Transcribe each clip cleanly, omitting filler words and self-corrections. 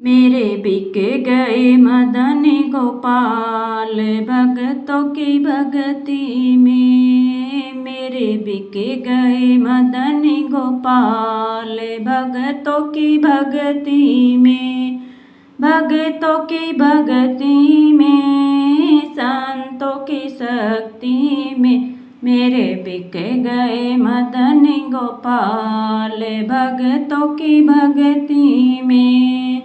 मेरे बिक गए मदन गोपाल भगतों की भगती में। मेरे बिक गए मदन गोपाल भगतों की भगती में। भगतों की भगती में, संतों की शक्ति में। मेरे बिक गए मदन गोपाल भगतों की भगती में।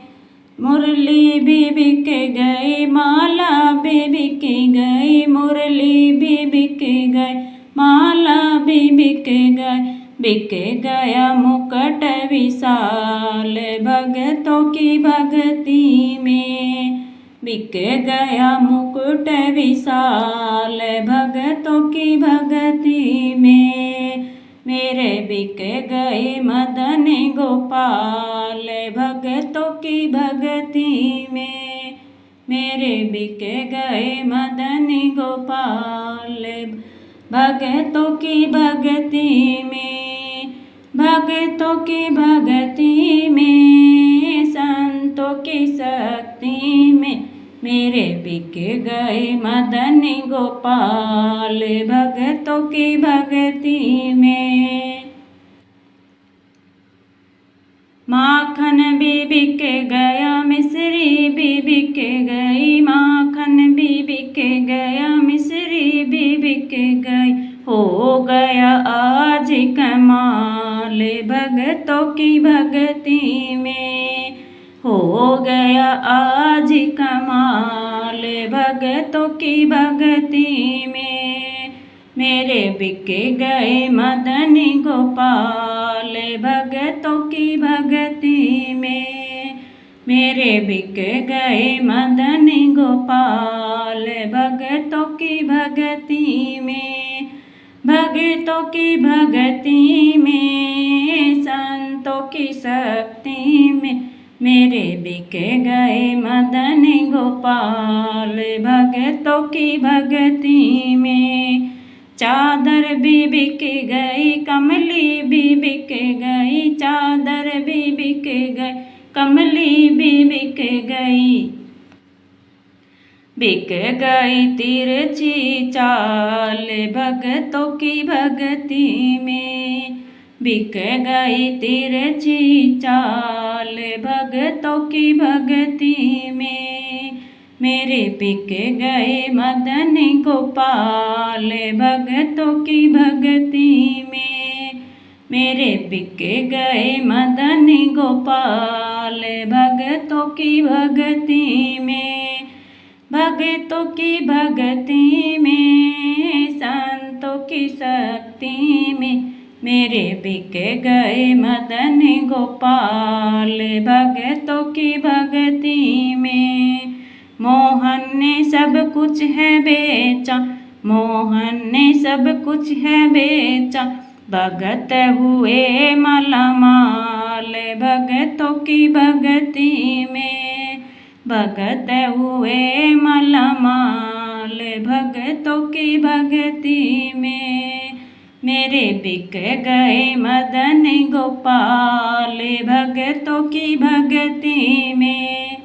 मुरली भी बिक गई, माला भी बिक गई। मुरली भी बिक गई, माला भी बिक गई। बिक गया मुकुट विशाल भगतों की भगती में। बिक गया मुकुट विशाल भगतों की भगती में। मेरे बिक गए मदन गोपाल भगतों की भगती में। मेरे बिक गए मदन गोपाल भगतों की भगती में। भगतों की भगती में, संतों की शक्ति में। मेरे बिक गए मदन गोपाल भगतों की भगती में। माखन भी बिक गया, मिश्री भी बिक गई। माखन भी बिक गया, मिश्री भी बिक गई। हो गया आज कमाल भगतों की भगती में। हो गया आज कमाल भगतों की भगती में। मेरे बिक गए मदन गोपाल भगतों की भगती में। मेरे बिक गए मदन गोपाल भगतों की भगती में। भगतों की भगती में, संतों की शक्ति में। मेरे बिक गए मदन गोपाल भगतों की भगती में। चादर भी बिक गई, कमली भी बिक गई। चादर भी बिक गई, कमली भी बिक गई। बिक गई तिरछी चाल भगतों की भगती में। बिक गई तिरछी चाल भगतों की भगती में। मेरे बिक गए मदन गोपाल भगतों की भगती में। मेरे बिक गए मदन गोपाल भगतों की भगती में। भगतों की भगती में, संतों की शक्ति में। मेरे बिक गए मदन गोपाल भगतों की भगती में। मोहन ने सब कुछ है बेचा, मोहन ने सब कुछ है बेचा। भगत हुए मालामाल भगतों की भगती में। भगत हुए मालामाल भगतों की भगती में। मेरे बिक गए मदन गोपाल भगतों की भगती में।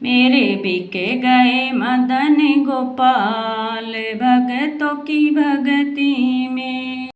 मेरे बिक गए मदन गोपाल भगतों की भगती में।